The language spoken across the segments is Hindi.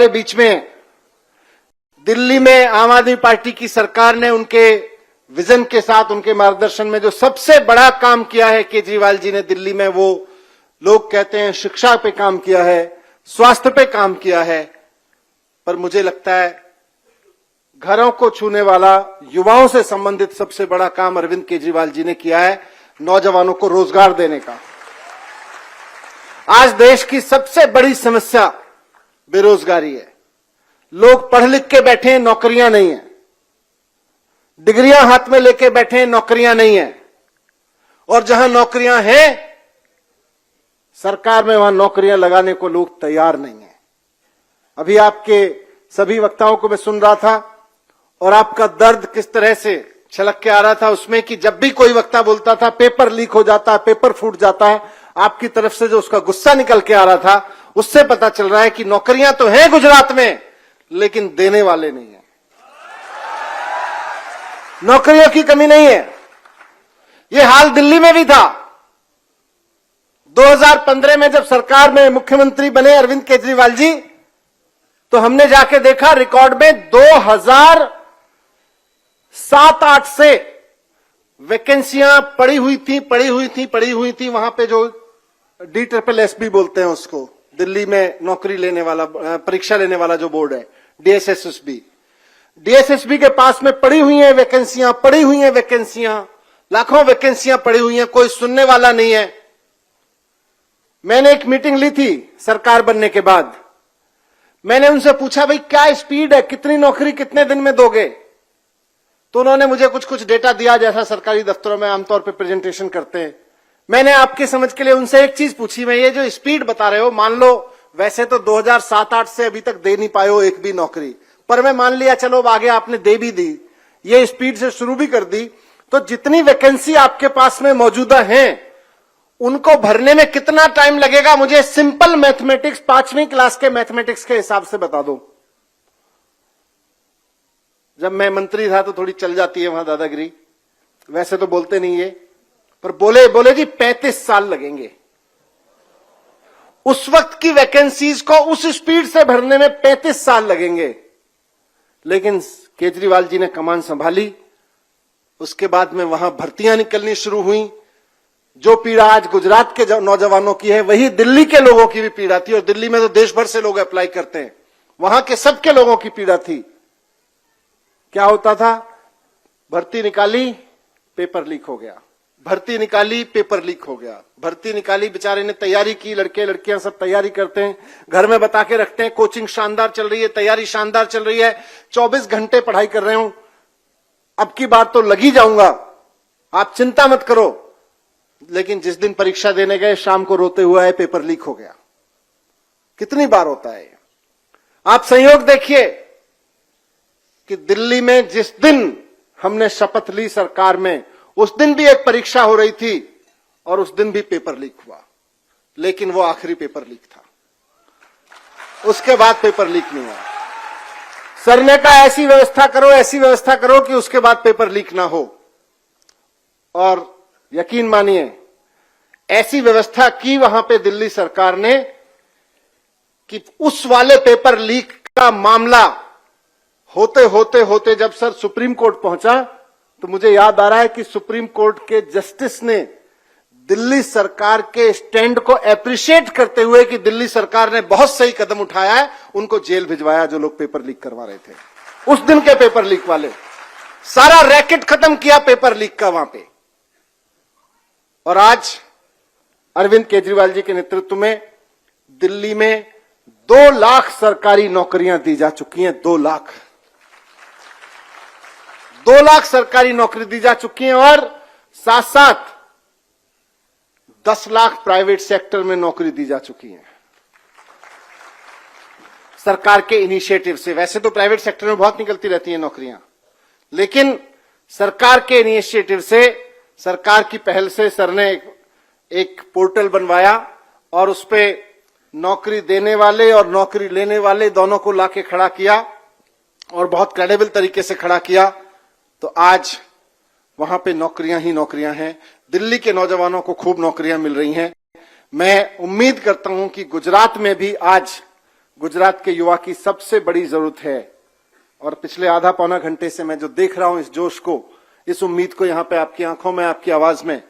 के बीच में दिल्ली में आम आदमी पार्टी की सरकार ने उनके विजन के साथ, उनके मार्गदर्शन में जो सबसे बड़ा काम किया है केजरीवाल जी ने दिल्ली में, वो लोग कहते हैं शिक्षा पे काम किया है, स्वास्थ्य पे काम किया है, पर मुझे लगता है घरों को छूने वाला, युवाओं से संबंधित सबसे बड़ा काम अरविंद केजरीवाल जी ने किया है, नौजवानों को रोजगार देने का। आज देश की सबसे बड़ी समस्या बेरोजगारी है। लोग पढ़ लिख के बैठे हैं, नौकरियां नहीं है। डिग्रियां हाथ में लेके बैठे हैं, नौकरियां नहीं है। और जहां नौकरियां हैं सरकार में, वहां नौकरियां लगाने को लोग तैयार नहीं है। अभी आपके सभी वक्ताओं को मैं सुन रहा था और आपका दर्द किस तरह से छलक के आ रहा था उसमें कि जब भी कोई वक्ता बोलता था पेपर लीक हो जाता है, पेपर फूट जाता है, आपकी तरफ से जो उसका गुस्सा निकल के आ रहा था उससे पता चल रहा है कि नौकरियां तो हैं गुजरात में, लेकिन देने वाले नहीं है। नौकरियों की कमी नहीं है। यह हाल दिल्ली में भी था। 2015 में जब सरकार में मुख्यमंत्री बने अरविंद केजरीवाल जी, तो हमने जाके देखा रिकॉर्ड में 2007-8 से वैकेंसियां पड़ी हुई थी। वहां पे जो DSSB बोलते हैं उसको, दिल्ली में नौकरी लेने वाला, परीक्षा लेने वाला जो बोर्ड है, DSSB के पास में पड़ी हुई हैं वैकेंसियां, लाखों वैकेंसियां पड़ी हुई हैं, कोई सुनने वाला नहीं है। मैंने एक मीटिंग ली थी सरकार बनने के बाद। मैंने उनसे पूछा, भाई क्या स्पीड है, कितनी नौकरी कितने दिन में दोगे? तो उन्होंने मुझे कुछ डेटा दिया, जैसा सरकारी दफ्तरों में आमतौर पर प्रेजेंटेशन करते हैं। मैंने आपके समझ के लिए उनसे एक चीज पूछी, मैं ये जो स्पीड बता रहे हो, मान लो वैसे तो 2007-8 से अभी तक दे नहीं पाए हो एक भी नौकरी, पर मैं मान लिया चलो आगे आपने दे भी दी, ये स्पीड से शुरू भी कर दी, तो जितनी वैकेंसी आपके पास में मौजूदा हैं उनको भरने में कितना टाइम लगेगा? मुझे सिंपल मैथमेटिक्स, 5वीं क्लास के मैथमेटिक्स के हिसाब से बता दो। जब मैं मंत्री था तो थोड़ी चल जाती है वहां दादागिरी, वैसे तो बोलते नहीं है, पर बोले जी 35 साल लगेंगे। उस वक्त की वैकेंसीज को उस स्पीड से भरने में 35 साल लगेंगे। लेकिन केजरीवाल जी ने कमान संभाली, उसके बाद में वहां भर्तियां निकलनी शुरू हुई। जो पीड़ा आज गुजरात के नौजवानों की है, वही दिल्ली के लोगों की भी पीड़ा थी, और दिल्ली में तो देश भर से लोग अप्लाई करते हैं, वहां के सबके लोगों की पीड़ा थी। क्या होता था? भर्ती निकाली, पेपर लीक हो गया, भर्ती निकाली, पेपर लीक हो गया, भर्ती निकाली, बेचारे ने तैयारी की, लड़के लड़कियां सब तैयारी करते हैं, घर में बता के रखते हैं कोचिंग शानदार चल रही है, तैयारी शानदार चल रही है, 24 घंटे पढ़ाई कर रहे हूं, अब की बार तो लगी जाऊंगा, आप चिंता मत करो। लेकिन जिस दिन परीक्षा देने गए शाम को रोते हुए आए, पेपर लीक हो गया। कितनी बार होता है? आप संयोग देखिए कि दिल्ली में जिस दिन हमने शपथ ली सरकार में, उस दिन भी एक परीक्षा हो रही थी और उस दिन भी पेपर लीक हुआ, लेकिन वो आखिरी पेपर लीक था, उसके बाद पेपर लीक नहीं हुआ। सर ने कहा ऐसी व्यवस्था करो कि उसके बाद पेपर लीक ना हो, और यकीन मानिए ऐसी व्यवस्था की वहां पे दिल्ली सरकार ने कि उस वाले पेपर लीक का मामला होते जब सर सुप्रीम कोर्ट पहुंचा, तो मुझे याद आ रहा है कि सुप्रीम कोर्ट के जस्टिस ने दिल्ली सरकार के स्टैंड को एप्रिशिएट करते हुए कि दिल्ली सरकार ने बहुत सही कदम उठाया है, उनको जेल भिजवाया जो लोग पेपर लीक करवा रहे थे। उस दिन के पेपर लीक वाले, सारा रैकेट खत्म किया पेपर लीक का वहां पे। और आज अरविंद केजरीवाल जी के नेतृत्व में दिल्ली में 2 लाख सरकारी नौकरियां दी जा चुकी हैं। 2 लाख सरकारी नौकरी दी जा चुकी हैं, और साथ साथ 10 लाख प्राइवेट सेक्टर में नौकरी दी जा चुकी है सरकार के इनिशिएटिव से। वैसे तो प्राइवेट सेक्टर में बहुत निकलती रहती हैं नौकरियां, लेकिन सरकार के इनिशिएटिव से, सरकार की पहल से सर ने एक पोर्टल बनवाया और उस पे नौकरी देने वाले और नौकरी लेने वाले दोनों को लाके खड़ा किया, और बहुत क्रेडिबल तरीके से खड़ा किया। तो आज वहां पे नौकरियां ही नौकरियां हैं। दिल्ली के नौजवानों को खूब नौकरियां मिल रही हैं। मैं उम्मीद करता हूं कि गुजरात में भी आज गुजरात के युवा की सबसे बड़ी जरूरत है। और पिछले आधा पौना घंटे से मैं जो देख रहा हूं इस जोश को, इस उम्मीद को यहां पे आपकी आंखों में, आपकी आवाज में,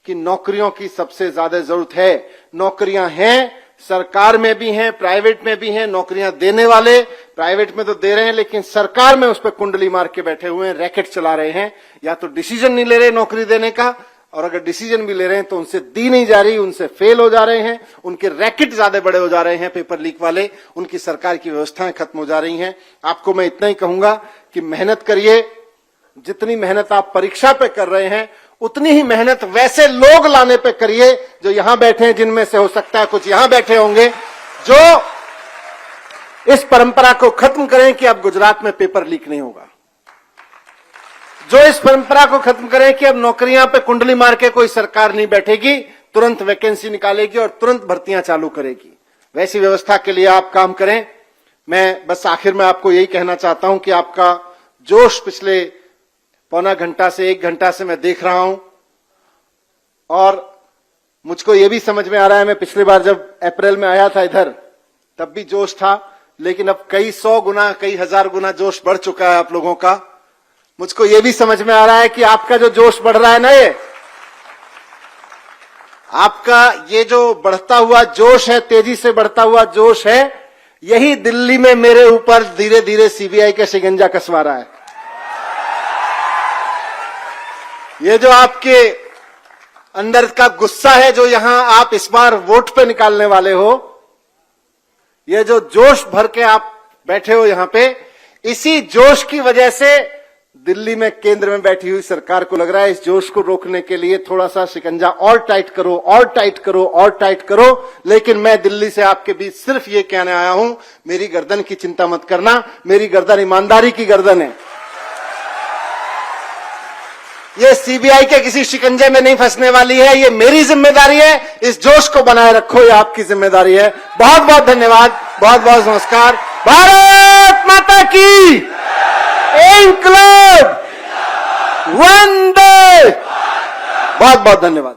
कि नौकरियों की सबसे ज्यादा जरूरत है। नौकरियां हैं, सरकार में भी हैं, प्राइवेट में भी हैं। नौकरियां देने वाले प्राइवेट में तो दे रहे हैं, लेकिन सरकार में उस पर कुंडली मार के बैठे हुए हैं, रैकेट चला रहे हैं। या तो डिसीजन नहीं ले रहे नौकरी देने का, और अगर डिसीजन भी ले रहे हैं तो उनसे दी नहीं जा रही, उनसे फेल हो जा रहे हैं, उनके रैकेट ज्यादा बड़े हो जा रहे हैं, पेपर लीक वाले, उनकी सरकार की व्यवस्थाएं खत्म हो जा रही हैं। आपको मैं इतना ही कहूंगा कि मेहनत करिए। जितनी मेहनत आप परीक्षा पे कर रहे हैं, उतनी ही मेहनत वैसे लोग लाने पे करिए जो यहां बैठे हैं, जिनमें से हो सकता है कुछ यहां बैठे होंगे जो इस परंपरा को खत्म करें कि अब गुजरात में पेपर लीक नहीं होगा, जो इस परंपरा को खत्म करें कि अब नौकरियां पे कुंडली मार के कोई सरकार नहीं बैठेगी, तुरंत वैकेंसी निकालेगी और तुरंत भर्तियां चालू करेगी। वैसी व्यवस्था के लिए आप काम करें। मैं बस आखिर में आपको यही कहना चाहता हूं कि आपका जोश पिछले पौना घंटा से 1 घंटा से मैं देख रहा हूं, और मुझको यह भी समझ में आ रहा है, मैं पिछली बार जब अप्रैल में आया था इधर तब भी जोश था, लेकिन अब कई 100 गुना, कई 1000 गुना जोश बढ़ चुका है आप लोगों का। मुझको यह भी समझ में आ रहा है कि आपका जो जोश बढ़ रहा है ना, ये आपका ये जो बढ़ता हुआ जोश है, तेजी से बढ़ता हुआ जोश है, यही दिल्ली में मेरे ऊपर धीरे धीरे सीबीआई का शिकंजा कसवा रहा है। ये जो आपके अंदर का गुस्सा है, जो यहां आप इस बार वोट पे निकालने वाले हो, ये जो जोश भर के आप बैठे हो यहां पे, इसी जोश की वजह से दिल्ली में केंद्र में बैठी हुई सरकार को लग रहा है इस जोश को रोकने के लिए थोड़ा सा शिकंजा और टाइट करो, और टाइट करो, और टाइट करो। लेकिन मैं दिल्ली से आपके बीच सिर्फ ये कहने आया हूं, मेरी गर्दन की चिंता मत करना, मेरी गर्दन ईमानदारी की गर्दन है। ये सीबीआई के किसी शिकंजे में नहीं फंसने वाली है, ये मेरी जिम्मेदारी है। इस जोश को बनाए रखो, ये आपकी जिम्मेदारी है। बहुत बहुत धन्यवाद, बहुत बहुत नमस्कार। भारत माता की इंकलाब, वंदे। बहुत बहुत धन्यवाद।